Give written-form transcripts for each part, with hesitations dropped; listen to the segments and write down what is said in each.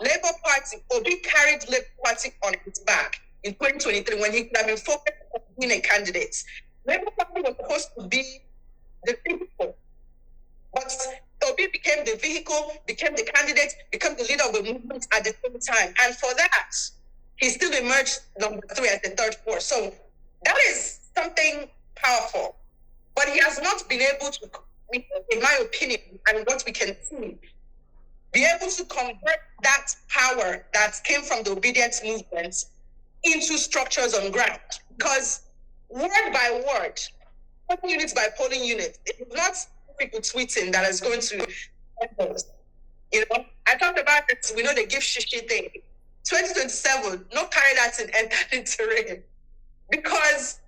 Labour Party, Obi carried Labour Party on his back in 2023 when he could have been focused on being a candidate. Labour Party was supposed to be the vehicle, but Obi became the vehicle, became the candidate, became the leader of the movement at the same time. And for that, he still emerged number 3 as the third force. So that is something powerful. But he has not been able to, in my opinion, and what we can see, be able to convert that power that came from the obedience movement into structures on ground. Because word by word, polling unit by polling unit, it's not people tweeting that is going to, I talked about it, we know the gift shishi thing. 2027, no carry that in enter into reign. Because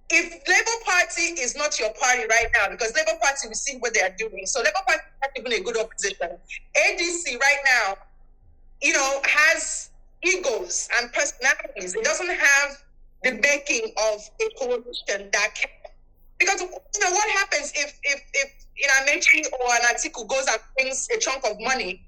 if Labour Party is not your party right now, because Labour Party, we see what they are doing. So Labour Party is not even a good opposition. ADC right now, has egos and personalities. It doesn't have the making of a coalition that can. Because what happens if Amechi or an Atiku goes and brings a chunk of money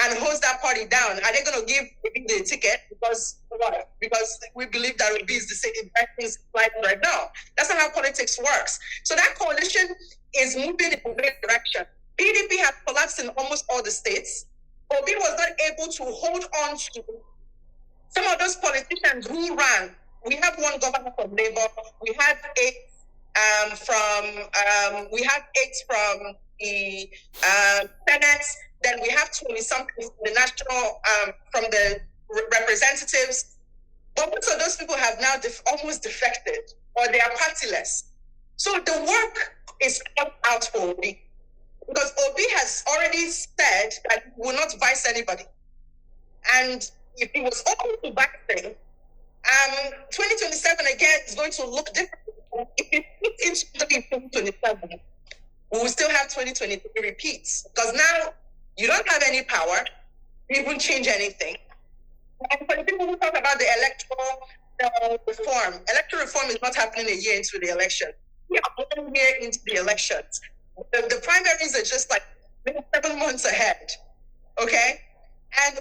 and holds that party down? Are they going to give the ticket because what? Because we believe that Obi is the same things like right now. That's not how politics works. So that coalition is moving in a great direction. PDP has collapsed in almost all the states. Obi was not able to hold on to some of those politicians who ran. We have one governor from Labour. We had 8 from the Senate. Then we have 20-something from the national, from the representatives. But most of those people have now almost defected, or they are partyless. So the work is out for Obi. Because Obi has already said that he will not vice anybody. And if he was open to vicing, 2027 again is going to look different. If he fits into 2027, we will still have 2023 repeats. Because now you don't have any power, you won't change anything. And for the people who talk about the electoral reform is not happening a year into the election. We are 1 year into the elections. The primaries are just like 7 months ahead, okay? And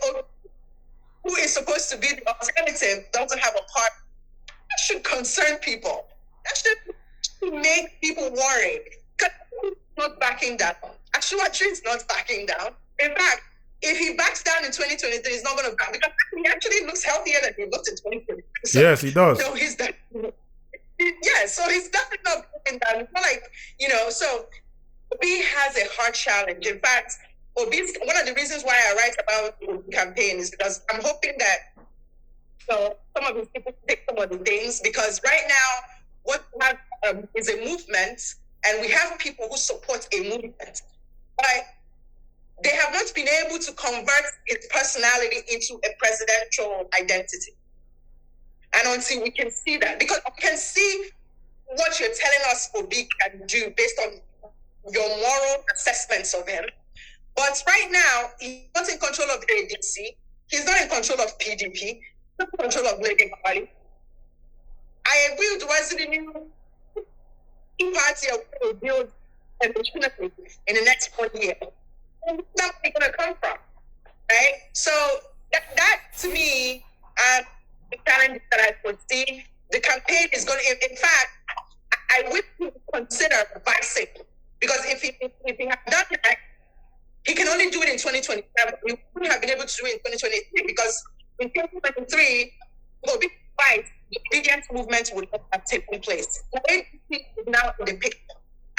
who is supposed to be the alternative doesn't have a part. That should concern people. That should make people worried. Because he's not backing down. Actually, is not backing down. In fact, if he backs down in 2023, he's not going to back, because he actually looks healthier than he looked in 2023. So, yes, he does. So he's definitely, so he's definitely not backing down. It's not like, so Obi has a hard challenge. In fact, Obi's, one of the reasons why I write about the campaign is because I'm hoping that some of these people take some of the things, because right now, what we have is a movement, and we have people who support a movement. But they have not been able to convert its personality into a presidential identity. And until we can see that, because we can see what you're telling us Obi can do based on your moral assessments of him. But right now, he's not in control of ADC. He's not in control of PDP. He's not in control of Labour Party. I agree with Wesley New Party will build a machinery in the next 1 year. Where's that money going to come from? Right? So that to me, the challenge that I foresee, the campaign is going to, in fact, I would consider vicing. Because if he had done that, he can only do it in 2027. He wouldn't have been able to do it in 2023, because in 2023, the obedience movement would not have taken place. The ADC is now in the picture.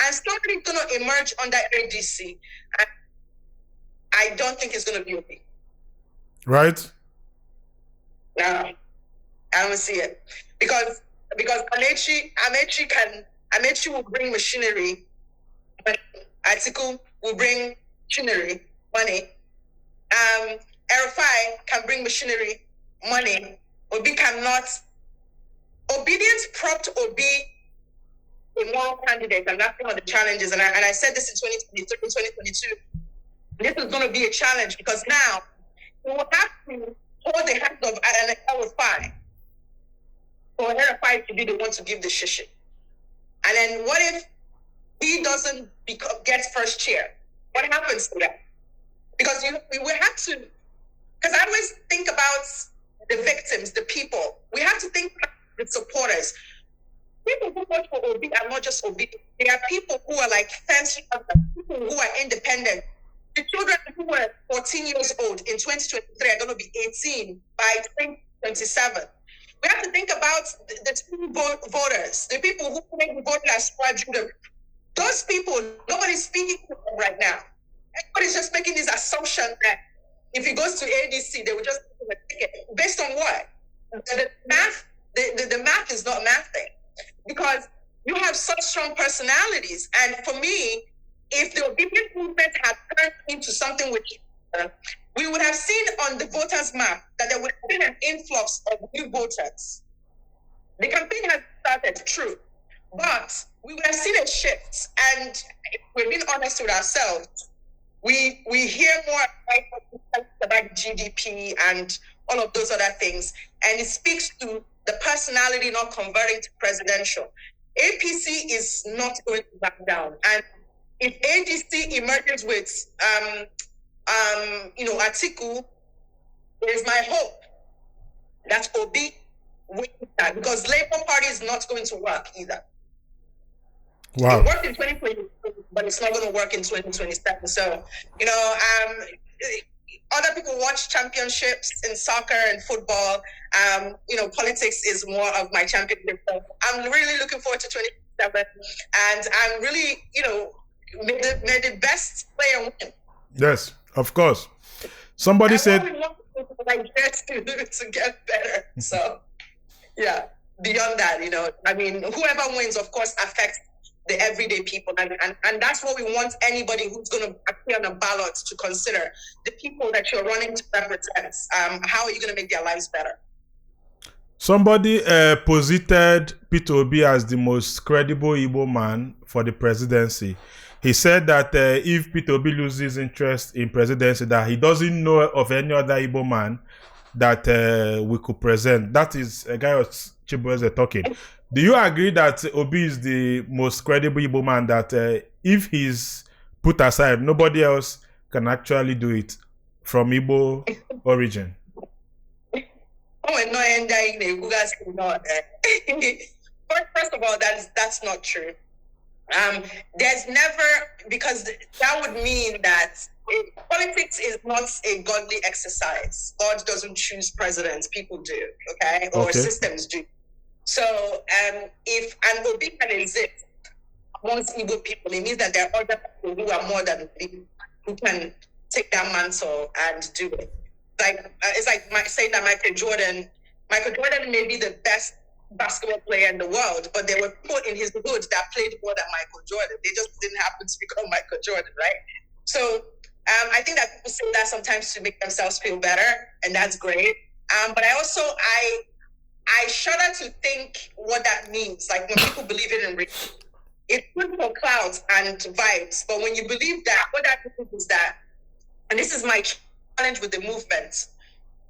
And slowly going to emerge under ADC. And I don't think it's going to be okay. Right? No, I don't see it. Because Amechi will bring machinery, but Atiku will bring machinery, money. RFI can bring machinery, money. Obi cannot. Obedience propped Obi a moral candidate, and that's one of the challenges. And I said this in 2023, 2022. This is going to be a challenge, because now we will have to hold the hands of an RFI for RFI to be the one to give the shishi. And then what if he doesn't get first chair? What happens to that? Because we will have to, because I always just obedient. There are people who are like fence people who are independent. The children who were 14 years old in 2023 are going to be 18 by 2027. We have to think about the two voters, the people who maybe voted as quadruple. Those people, nobody's speaking to them right now. Everybody's just making this assumption that if he goes to ADC, they will just give him a ticket. Based on what? The math, the math is not mathing. Because you have such strong personalities. And for me, if the obedient movement had turned into something which we would have seen on the voters map that there would have been an influx of new voters. The campaign has started, true, but we would have seen a shift. And if we're being honest with ourselves, we hear more about GDP and all of those other things, and it speaks to the personality not converting to presidential. APC is not going to back down, and if ADC emerges with Atiku, there's my hope that Obi wins that, because Labour Party is not going to work either. Wow. It worked in 2020, but it's not going to work in 2027. So, other people watch championships in soccer and football. Politics is more of my championship. So I'm really looking forward to 2027, and I'm really, may the best player win. Yes, of course. Somebody said to get better. So, yeah. Beyond that, whoever wins, of course, affects the everyday people, and that's what we want anybody who's going to appear on a ballot to consider. The people that you're running to represent, how are you going to make their lives better? Somebody posited Peter Obi as the most credible Igbo man for the presidency. He said that if Peter Obi loses interest in presidency, that he doesn't know of any other Igbo man that we could present. That is a guy of Chibueze talking. Do you agree that Obi is the most credible Igbo man, that if he's put aside, nobody else can actually do it from Igbo origin? First of all, that's not true. There's never, because that would mean that politics is not a godly exercise. God doesn't choose presidents, people do, okay? Or systems do. So if an Obi can exist amongst Igbo people, it means that there are other people who are more than Obi who can take that mantle and do it. It's like saying that Michael Jordan may be the best basketball player in the world, but there were people in his hood that played more than Michael Jordan. They just didn't happen to become Michael Jordan, right? So I think that people say that sometimes to make themselves feel better, and that's great. But I shudder to think what that means. Like when people believe it in reality, it's good for clouds and vibes. But when you believe that, what that means is that, and this is my challenge with the movement,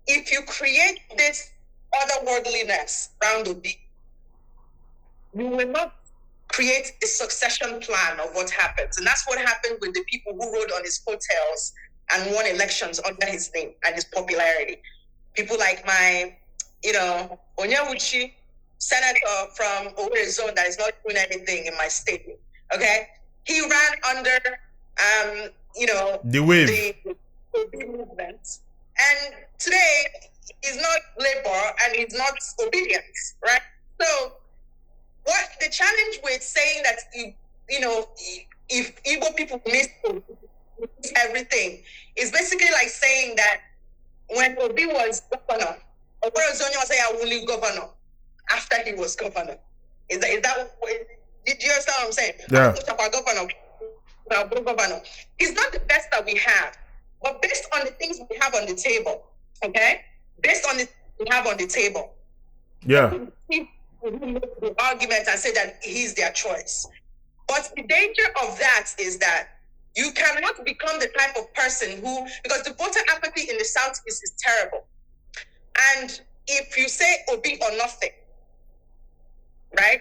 if you create this otherworldliness around Obi, you will not create a succession plan of what happens. And that's what happened with the people who rode on his coattails and won elections under his name and his popularity. People like my, Onyewuchi, senator from Owerri Zone that is not doing anything in my state. Okay? He ran under, the wave. The movement. And today, he's not labor and he's not obedience, right? So, what the challenge with saying that, if Igbo people miss everything is basically like saying that when Obi was governor, Owerri Zone was a only governor after he was governor. Is that did you understand what I'm saying? Yeah. Governor. He's not the best that we have, but based on the things we have on the table, okay? Based on the things we have on the table. Yeah. The argument and say that he's their choice. But the danger of that is that you cannot become the type of person who, because the voter apathy in the Southeast is terrible. And if you say Obi or nothing, right?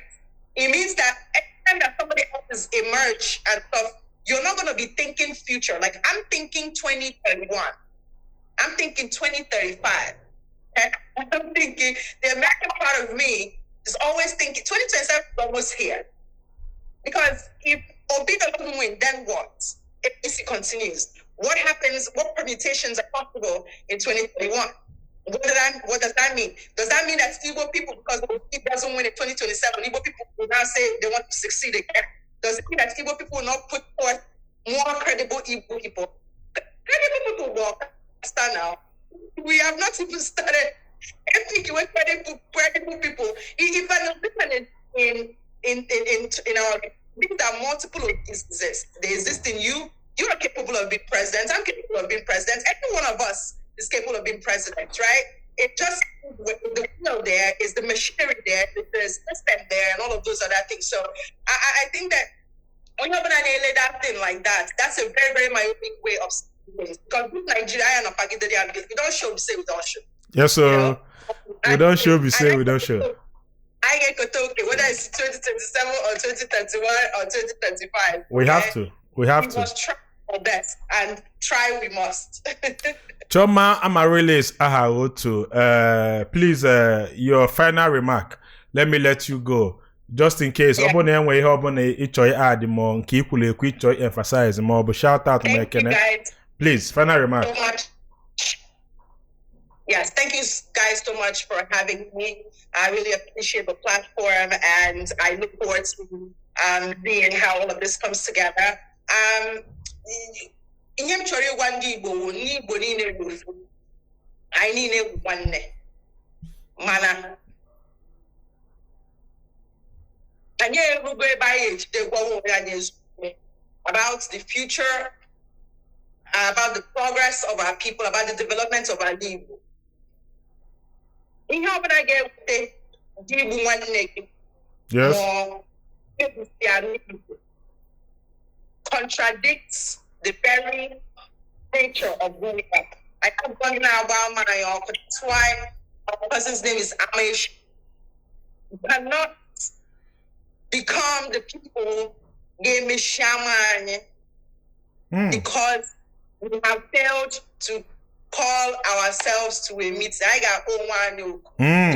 It means that every time that somebody else is emerge and stuff, you're not going to be thinking future. Like I'm thinking 2031. I'm thinking 2035. Okay? I'm thinking the American part of me is always thinking 2027 is almost here. Because if Obi doesn't win, then what? APC continues. What happens? What permutations are possible in 2021? What does that mean? Does that mean that Igbo people, because Obi doesn't win in 2027, Igbo people will now say they want to succeed again? Does it mean that Igbo people will not put forth more credible Igbo people? Credible people will stand now. We have not even started. I think we're credible people. If I'm looking in our, there are multiple exist. They exist in you. You are capable of being president. I'm capable of being president. Every one of us is capable of being president, right? It just, the wheel there is the machinery there, there's system there, and all of those other things. So I think that when you're going to nail that thing like that, that's a very, very myopic way of seeing things. Because with Nigeria and Apagidari, we don't show, we say we don't show. Yes, sir. You know? We don't show, we say we don't show. I get Kotoke, whether it's 2027 or 2031 or 2035. We have to. We must try our best, and try we must. Choma Amaryllis Ahaoto, please, your final remark. Let me let you go. Just in case, add more, emphasize more, but shout out to my guys. Please, final remark. So much. Yes, thank you guys so much for having me. I really appreciate the platform, and I look forward to seeing how all of this comes together. I need one mana. And about the future, about the progress of our people, about the development of our people. In how can I get the one naked? Yes. Contradicts the very nature of who we are. I have gone now about my uncle. That's why our person's name is Amish. You cannot become the people gave me shaman because we have failed to call ourselves to a meeting. I got one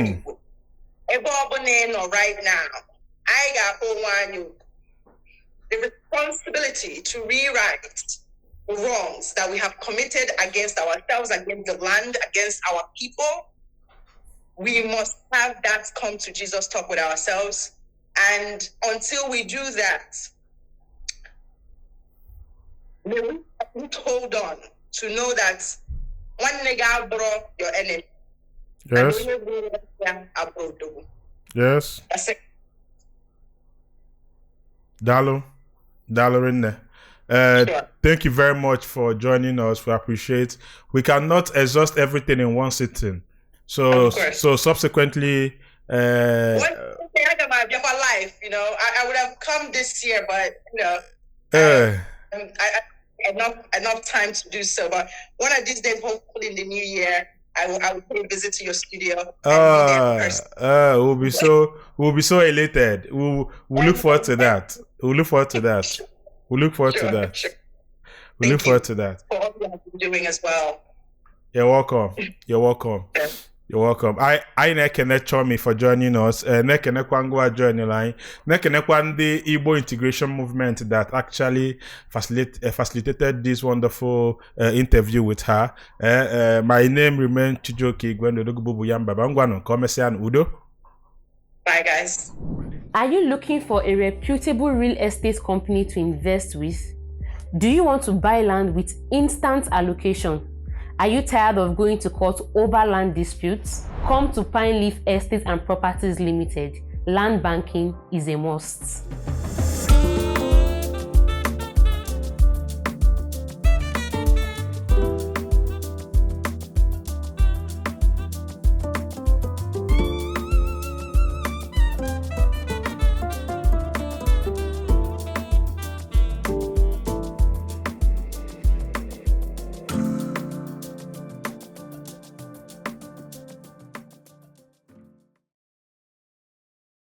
people. Right now. I got one the responsibility to rewrite the wrongs that we have committed against ourselves, against the land, against our people. We must have that come to Jesus talk with ourselves. And until we do that, may we hold on to know that one nigga bro your enemy. Yes. Yes. That's it. Dalo in there. Sure. Thank you very much for joining us. We appreciate. We cannot exhaust everything in one sitting. So subsequently, for life, you know, I would have come this year, but you know, I enough time to do so. But one of these days, hopefully in the new year, I will pay a visit to your studio. We'll be so elated. We'll look forward to that. We'll look forward to that. We'll look forward to that. Sure. We'll look forward to that. For all you have been doing as well. You're welcome. You're welcome. Yeah. You're welcome. I nekene Chomi for joining us. Nekene Kwangwa joining line. Nekene Kwandi Igbo integration movement that actually facilitated this wonderful interview with her. My name remains Chijoki Gwendo Dogububu Yamba Bangwano. Komesian Udo. Bye guys. Are you looking for a reputable real estate company to invest with? Do you want to buy land with instant allocation? Are you tired of going to court over land disputes? Come to Pine Leaf Estate and Properties Limited. Land banking is a must.